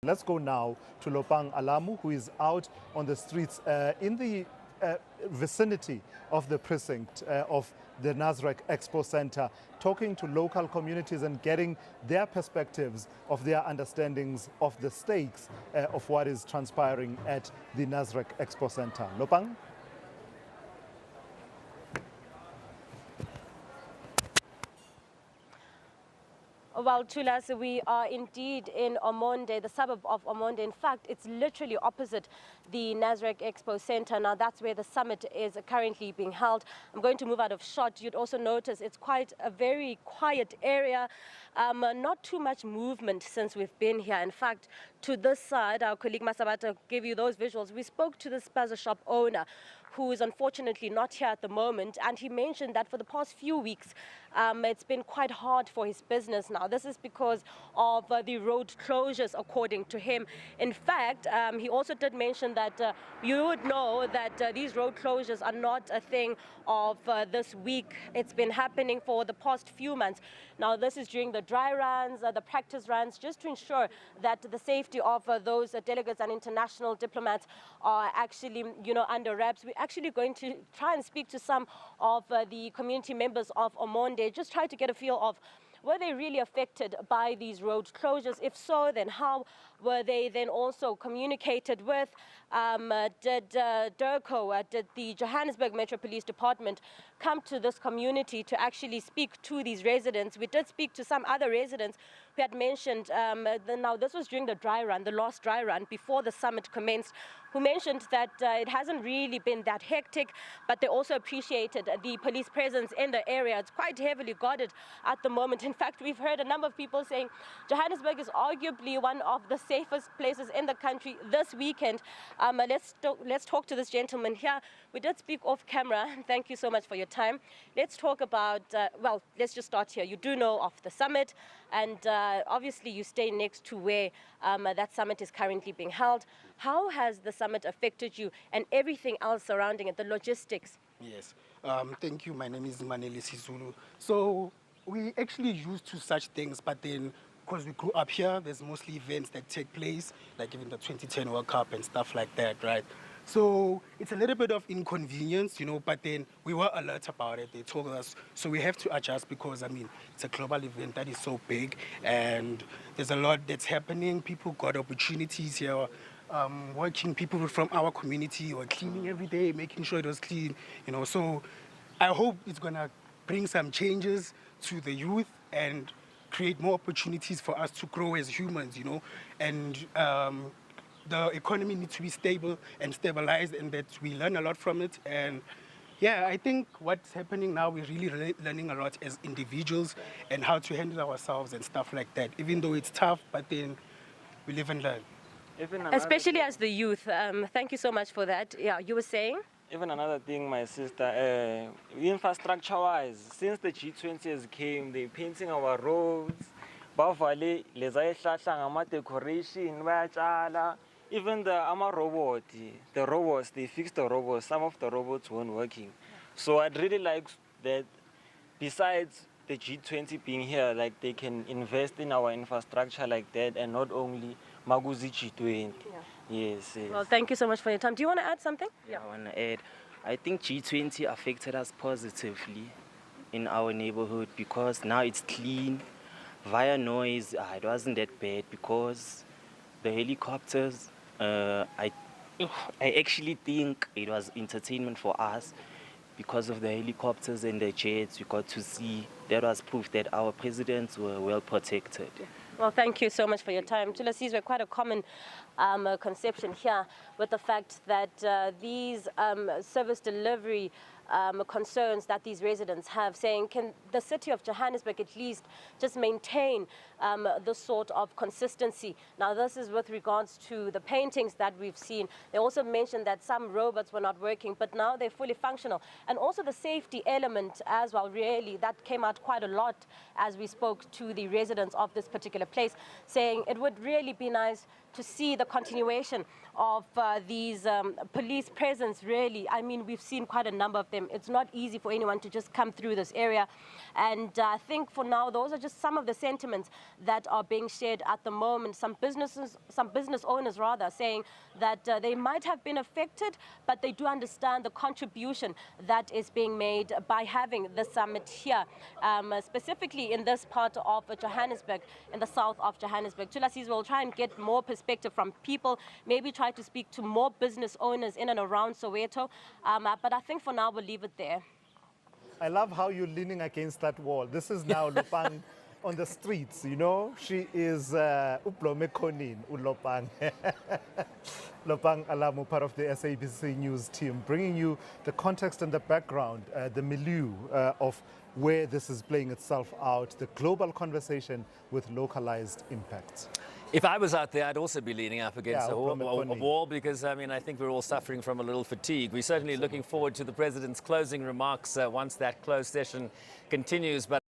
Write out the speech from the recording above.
Let's go now to Lopang Alamu, who is out on the streets in the vicinity of the precinct of the Nasrec Expo Center, talking to local communities and getting their perspectives of their understandings of the stakes of what is transpiring at the Nasrec Expo Center. Lopang? Well, Tulas, we are indeed in Ormonde, the suburb of Ormonde. In fact, it's literally opposite the Nasrec Expo Center. Now, that's where the summit is currently being held. I'm going to move out of shot. You'd also notice it's quite a very quiet area. Not too much movement since we've been here. In fact, to this side, our colleague Masabata gave you those visuals. We spoke to the spaza shop owner, who is unfortunately not here at the moment, and he mentioned that for the past few weeks it's been quite hard for his business. Now, this is because of the road closures, according to him. In fact, he also did mention that you would know that these road closures are not a thing of this week. It's been happening for the past few months. Now, this is during the dry runs, the practice runs, just to ensure that the safety of those delegates and international diplomats are actually, under wraps. We're actually going to try and speak to some of the community members of Ormonde, just try to get a feel of, were they really affected by these road closures? If so, then how were they then also communicated with? Did DIRCO, did the Johannesburg Metro Police Department come to this community to actually speak to these residents? We did speak to some other residents who had mentioned, now this was during the dry run, the last dry run before the summit commenced, who mentioned that it hasn't really been that hectic, but they also appreciated the police presence in the area. It's quite heavily guarded at the moment. In fact, we've heard a number of people saying Johannesburg is arguably one of the safest places in the country this weekend. Let's talk to this gentleman here. We did speak off camera. Thank you so much for your time. Let's talk about, well, let's just start here. You do know of the summit, and obviously you stay next to where that summit is currently being held. How has the summit affected you and everything else surrounding it, the logistics? Yes, thank you. My name is Maneli Sizulu. So we actually used to such things, but then because we grew up here, there's mostly events that take place, like even the 2010 World Cup and stuff like that, right? So it's a little bit of inconvenience, but then we were alert about it. They told us, so we have to adjust because, it's a global event that is so big and there's a lot that's happening. People got opportunities here, working, people from our community were cleaning every day, making sure it was clean, So I hope it's gonna bring some changes to the youth and create more opportunities for us to grow as humans, and the economy needs to be stable and stabilized, and that we learn a lot from it. And yeah, I think what's happening now, we're really learning a lot as individuals and how to handle ourselves and stuff like that. Even though it's tough, but then we live and learn. Especially as the youth. Thank you so much for that. Yeah, you were saying? Even another thing, my sister, infrastructure-wise, since the G20 has came, they're painting our roads, bavale leza decoration, even the robot, the robots, they fixed the robots. Some of the robots weren't working. So I'd really like that, besides the G20 being here, like they can invest in our infrastructure like that, and not only Maguzi G20. Yeah. Yes. Well, thank you so much for your time. Do you want to add something? Yeah, I want to add. I think G20 affected us positively in our neighborhood because now it's clean. Via noise, it wasn't that bad because the helicopters, I actually think it was entertainment for us because of the helicopters and the jets we got to see. That was proof that our presidents were well protected. Well, thank you so much for your time. These were quite a common conception here with the fact that these service delivery concerns that these residents have, saying, can the city of Johannesburg at least just maintain this sort of consistency? Now, this is with regards to the paintings that we've seen. They also mentioned that some robots were not working, but now they're fully functional. And also the safety element as well, really, that came out quite a lot as we spoke to the residents of this particular place, saying it would really be nice to see the continuation of these police presence, really. I mean, we've seen quite a number of them them. It's not easy for anyone to just come through this area. And I think for now, those are just some of the sentiments that are being shared at the moment. Some business owners rather, saying that they might have been affected, but they do understand the contribution that is being made by having the summit here, specifically in this part of Johannesburg, in the south of Johannesburg. Thulasizwe will try and get more perspective from people, maybe try to speak to more business owners in and around Soweto, but I think for now we'll leave it there. I love how you're leaning against that wall. This is now Lopang on the streets, you know. She is Uplome Konin, Lopang. Lopang Alamu, part of the SABC News team, bringing you the context and the background, the milieu of where this is playing itself out, the global conversation with localized impacts. If I was out there, I'd also be leaning up against a Ormonde. wall because, I mean, I think we're all suffering from a little fatigue. We're certainly looking forward to the President's closing remarks once that closed session continues. But